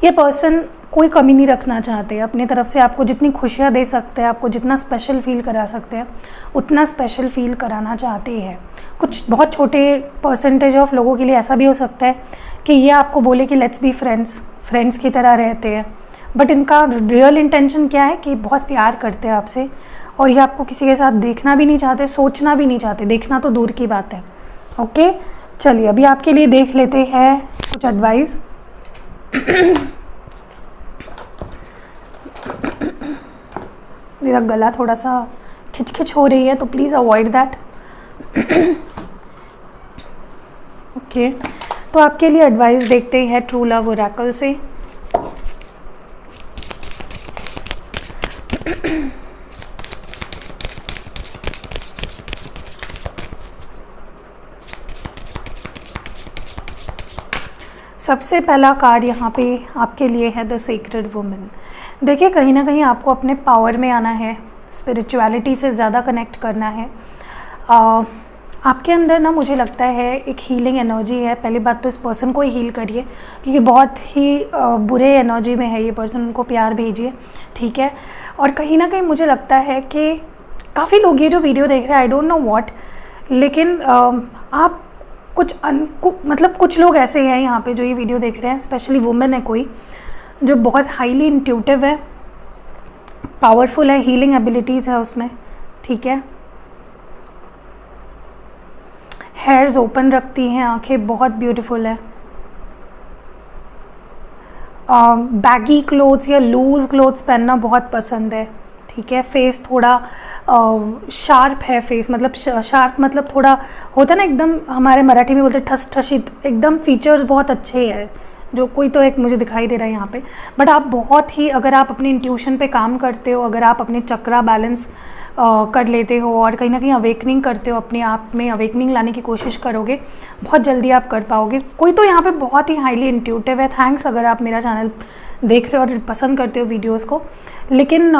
Speaker 1: ये पर्सन कोई कमी नहीं रखना चाहते, अपनी तरफ से आपको जितनी खुशियाँ दे सकते हैं, आपको जितना स्पेशल फील करा सकते हैं उतना स्पेशल फील कराना चाहते हैं। कुछ बहुत छोटे परसेंटेज ऑफ लोगों के लिए ऐसा भी हो सकता है कि ये आपको बोले कि लेट्स बी फ्रेंड्स की तरह रहते हैं, बट इनका रियल इंटेंशन क्या है कि बहुत प्यार करते हैं आपसे, और ये आपको किसी के साथ देखना भी नहीं चाहते, सोचना भी नहीं चाहते, देखना तो दूर की बात है, ओके। चलिए अभी आपके लिए देख लेते हैं कुछ एडवाइस। मेरा गला थोड़ा सा खिचखिच हो रही है, तो प्लीज़ अवॉइड दैट, ओके। तो आपके लिए एडवाइस देखते हैं ट्रू लव ओरेकल से। सबसे पहला कार्ड यहाँ पे आपके लिए है द सीक्रेट वुमन। देखिए कहीं ना कहीं आपको अपने पावर में आना है, स्पिरिचुअलिटी से ज़्यादा कनेक्ट करना है। आपके अंदर ना मुझे लगता है एक हीलिंग एनर्जी है। पहली बात तो इस पर्सन को ही हील करिए, क्योंकि बहुत ही बुरे एनर्जी में है ये पर्सन, उनको प्यार भेजिए, ठीक है। और कहीं ना कहीं मुझे लगता है कि काफ़ी लोग ये जो वीडियो देख रहे हैं, आई डोंट नो व्हाट, लेकिन आप मतलब कुछ लोग ऐसे हैं यहाँ पे जो ये वीडियो देख रहे हैं, स्पेशली वुमेन है कोई, जो बहुत हाईली इंट्यूटिव है, पावरफुल है, हीलिंग एबिलिटीज़ है उसमें, ठीक है। हेयर्स ओपन रखती हैं, आंखें बहुत ब्यूटीफुल है। बैगी क्लोथ्स या लूज क्लोथ्स पहनना बहुत पसंद है, ठीक है। फेस थोड़ा शार्प है, फेस मतलब शार्प मतलब थोड़ा होता है ना, एकदम हमारे मराठी में बोलते ठस ठसित, एकदम फीचर्स बहुत अच्छे हैं, जो कोई तो एक मुझे दिखाई दे रहा है यहाँ पे। बट आप बहुत ही, अगर आप अपनी इंट्यूशन पे काम करते हो, अगर आप अपने चक्रा बैलेंस कर लेते हो और कहीं ना कहीं अवेकनिंग करते हो, अपने आप में अवेकनिंग लाने की कोशिश करोगे, बहुत जल्दी आप कर पाओगे। कोई तो यहाँ पे बहुत ही हाईली इंट्यूटिव है। थैंक्स अगर आप मेरा चैनल देख रहे हो और पसंद करते हो वीडियोज़ को, लेकिन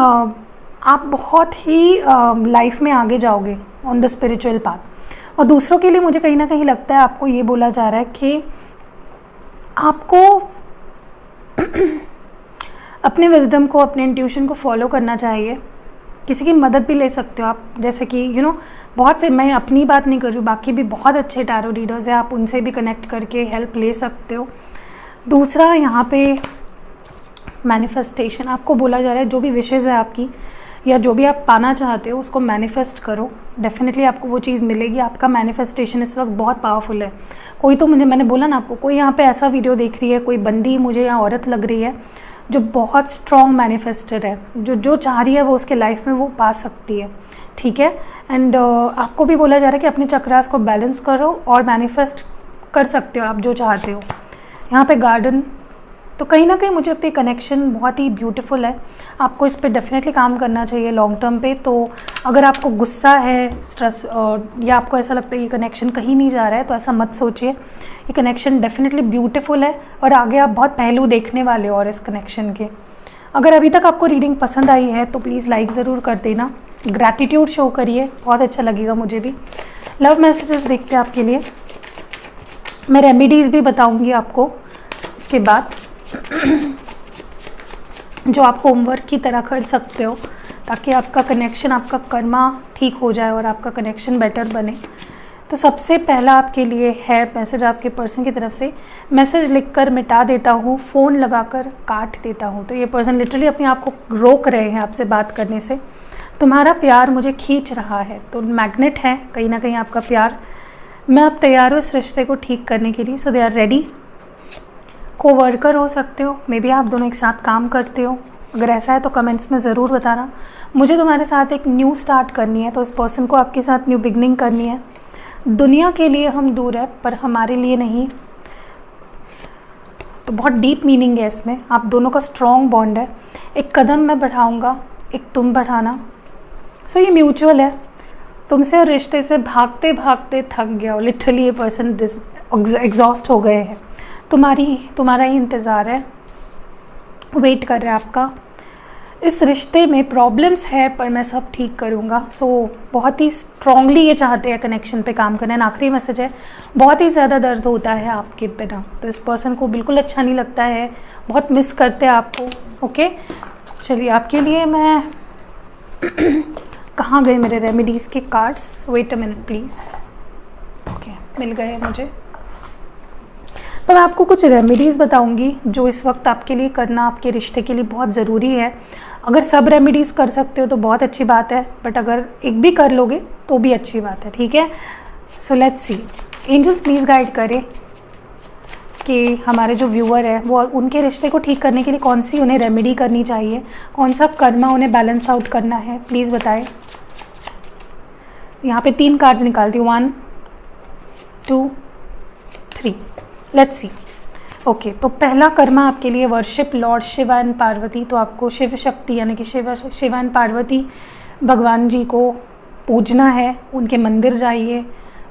Speaker 1: आप बहुत ही लाइफ में आगे जाओगे ऑन द स्पिरिचुअल पाथ। और दूसरों के लिए मुझे कहीं ना कहीं लगता है आपको ये बोला जा रहा है कि आपको अपने विजडम को, अपने इंट्यूशन को फॉलो करना चाहिए। किसी की मदद भी ले सकते हो आप, जैसे कि बहुत से, मैं अपनी बात नहीं कर रही हूँ, बाकी भी बहुत अच्छे टैरो रीडर्स हैं, आप उनसे भी कनेक्ट करके हेल्प ले सकते हो। दूसरा यहाँ पे मैनिफेस्टेशन आपको बोला जा रहा है, जो भी विशेज़ है आपकी या जो भी आप पाना चाहते हो उसको मैनिफेस्ट करो, डेफिनेटली आपको वो चीज़ मिलेगी। आपका मैनिफेस्टेशन इस वक्त बहुत पावरफुल है। कोई तो मैंने बोला ना आपको, कोई यहाँ पे ऐसा वीडियो देख रही है, कोई बंदी मुझे यहाँ औरत लग रही है जो बहुत स्ट्रॉन्ग मैनिफेस्टर है, जो चाह रही है वो उसके लाइफ में वो पा सकती है, ठीक है। एंड आपको भी बोला जा रहा है कि अपने चक्रास को बैलेंस करो और मैनिफेस्ट कर सकते हो आप जो चाहते हो। यहाँ पे गार्डन, तो कहीं ना कहीं मुझे लगता है कनेक्शन बहुत ही ब्यूटीफुल है। आपको इस पे डेफिनेटली काम करना चाहिए लॉन्ग टर्म पे। तो अगर आपको गुस्सा है, स्ट्रेस, या आपको ऐसा लगता है ये कनेक्शन कहीं नहीं जा रहा है, तो ऐसा मत सोचिए। ये कनेक्शन डेफिनेटली ब्यूटीफुल है और आगे आप बहुत पहलू देखने वाले हो और इस कनेक्शन के। अगर अभी तक आपको रीडिंग पसंद आई है तो प्लीज़ लाइक ज़रूर कर देना, ग्रैटिट्यूड शो करिए, बहुत अच्छा लगेगा मुझे भी। लव मैसेजेस देखते हैं आपके लिए। मैं रेमेडीज़ भी बताऊंगी आपको इसके बाद जो आप होमवर्क की तरह कर सकते हो, ताकि आपका कनेक्शन, आपका कर्मा ठीक हो जाए और आपका कनेक्शन बेटर बने। तो सबसे पहला आपके लिए है मैसेज आपके पर्सन की तरफ से। मैसेज लिखकर मिटा देता हूँ, फ़ोन लगाकर काट देता हूँ। तो ये पर्सन लिटरली अपने आप को रोक रहे हैं आपसे बात करने से। तुम्हारा प्यार मुझे खींच रहा है, तो मैग्नेट है कहीं ना कहीं आपका प्यार। मैं अब तैयार हूँ इस रिश्ते को ठीक करने के लिए। सो दे आर रेडी। कोवर्कर हो सकते हो, मे बी आप दोनों एक साथ काम करते हो। अगर ऐसा है तो कमेंट्स में ज़रूर बताना। मुझे तुम्हारे साथ एक न्यू स्टार्ट करनी है, तो इस पर्सन को आपके साथ न्यू बिगनिंग करनी है। दुनिया के लिए हम दूर है पर हमारे लिए नहीं। तो बहुत डीप मीनिंग है इसमें। आप दोनों का स्ट्रॉन्ग बॉन्ड है। एक कदम मैं बढ़ाऊंगा, एक तुम बढ़ाना। सो ये म्यूचुअल है। तुमसे और रिश्ते से भागते भागते थक गया हो। लिटरली ये पर्सन एग्जॉस्ट हो गए हैं। तुम्हारा ही इंतज़ार है, वेट कर रहा है आपका। इस रिश्ते में प्रॉब्लम्स है पर मैं सब ठीक करूँगा। सो बहुत ही स्ट्रॉन्गली ये चाहते हैं कनेक्शन पे काम करना है। आखिरी मैसेज है, बहुत ही ज़्यादा दर्द होता है आपके बिना। तो इस पर्सन को बिल्कुल अच्छा नहीं लगता है, बहुत मिस करते हैं आपको। ओके, चलिए आपके लिए मैं कहाँ गए मेरे रेमेडीज़ के cards? Wait a minute please. Okay, मिल गए मुझे। तो मैं आपको कुछ रेमेडीज़ बताऊंगी जो इस वक्त आपके लिए करना आपके रिश्ते के लिए बहुत ज़रूरी है। अगर सब रेमेडीज़ कर सकते हो तो बहुत अच्छी बात है, बट अगर एक भी कर लोगे तो भी अच्छी बात है। ठीक है, so let's see. Angels please guide करें कि हमारे जो व्यूअर है वो उनके रिश्ते को ठीक करने के लिए कौन सी उन्हें रेमेडी करनी चाहिए, कौन सा कर्मा उन्हें बैलेंस आउट करना है। प्लीज़ बताएं। यहाँ पे 3 कार्ड्स निकालती हूँ, 1 2 3। Let's see. ओके, तो पहला कर्मा आपके लिए worship lord Shiv and Parvati. तो आपको शिव शक्ति यानी कि शिव एंड पार्वती भगवान जी को पूजना है। उनके मंदिर जाइए,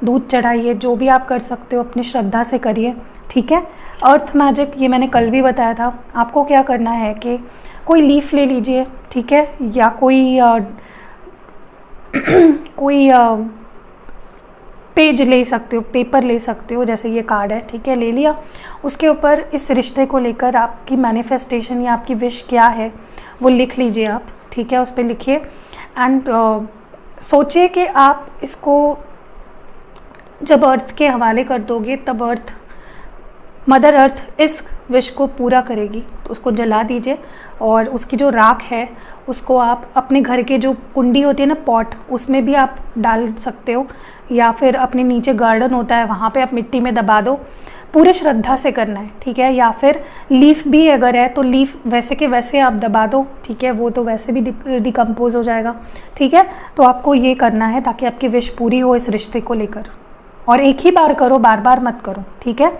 Speaker 1: दूध चढ़ाइए, जो भी आप कर सकते हो अपनी श्रद्धा से करिए। ठीक है। अर्थ मैजिक, ये मैंने कल भी बताया था। आपको क्या करना है कि कोई लीफ ले लीजिए, ठीक है, या कोई पेज ले सकते हो, पेपर ले सकते हो, जैसे ये कार्ड है, ठीक है, ले लिया। उसके ऊपर इस रिश्ते को लेकर आपकी मैनिफेस्टेशन या आपकी विश क्या है वो लिख लीजिए आप। ठीक है, उस पर लिखिए एंड सोचिए कि आप इसको जब अर्थ के हवाले कर दोगे तब अर्थ, मदर अर्थ इस विश को पूरा करेगी। तो उसको जला दीजिए और उसकी जो राख है उसको आप अपने घर के जो कुंडी होती है ना, पॉट, उसमें भी आप डाल सकते हो, या फिर अपने नीचे गार्डन होता है वहाँ पे आप मिट्टी में दबा दो। पूरे श्रद्धा से करना है, ठीक है। या फिर लीफ भी अगर है तो लीफ वैसे के वैसे आप दबा दो, ठीक है, वो तो वैसे भी डिकम्पोज हो जाएगा। ठीक है, तो आपको ये करना है ताकि आपकी विश पूरी हो इस रिश्ते को लेकर। और एक ही बार करो, बार बार मत करो, ठीक है।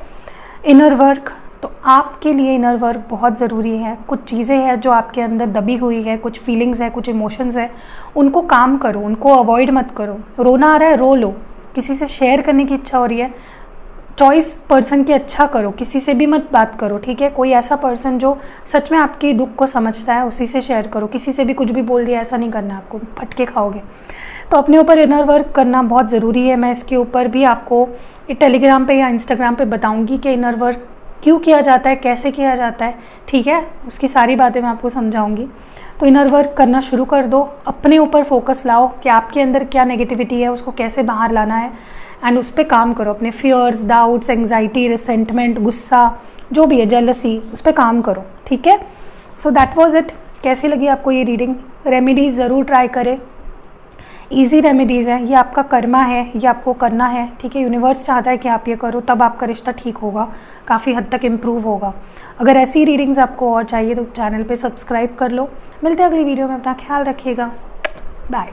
Speaker 1: इनर वर्क, तो आपके लिए इनर वर्क बहुत ज़रूरी है। कुछ चीज़ें हैं जो आपके अंदर दबी हुई है, कुछ फीलिंग्स है, कुछ इमोशंस है, उनको काम करो, उनको अवॉइड मत करो। रोना आ रहा है, रो लो। किसी से शेयर करने की इच्छा हो रही है, चॉइस पर्सन की अच्छा करो, किसी से भी मत बात करो, ठीक है। कोई ऐसा पर्सन जो सच में आपके दुख को समझता है उसी से शेयर करो। किसी से भी कुछ भी बोल दिया, ऐसा नहीं करना, आपको फटके खाओगे। तो अपने ऊपर इनर वर्क करना बहुत ज़रूरी है। मैं इसके ऊपर भी आपको टेलीग्राम पे या इंस्टाग्राम पे बताऊंगी कि इनर वर्क क्यों किया जाता है, कैसे किया जाता है, ठीक है। उसकी सारी बातें मैं आपको समझाऊंगी। तो इनर वर्क करना शुरू कर दो, अपने ऊपर फोकस लाओ कि आपके अंदर क्या नेगेटिविटी है, उसको कैसे बाहर लाना है, एंड उस पर काम करो। अपने फियर्स, डाउट्स, एंग्जाइटी, रिसेंटमेंट, गुस्सा, जो भी है, जेलसी, उस पर काम करो, ठीक है। So that was it. कैसी लगी आपको ये रीडिंग? रेमेडीज़ ज़रूर ट्राई करें, ईजी रेमेडीज़ है, ये आपका कर्मा है, ये आपको करना है, ठीक है। यूनिवर्स चाहता है कि आप ये करो, तब आपका रिश्ता ठीक होगा, काफ़ी हद तक इम्प्रूव होगा। अगर ऐसी रीडिंग्स आपको और चाहिए तो चैनल पे सब्सक्राइब कर लो। मिलते हैं अगली वीडियो में, अपना ख्याल रखिएगा, बाय।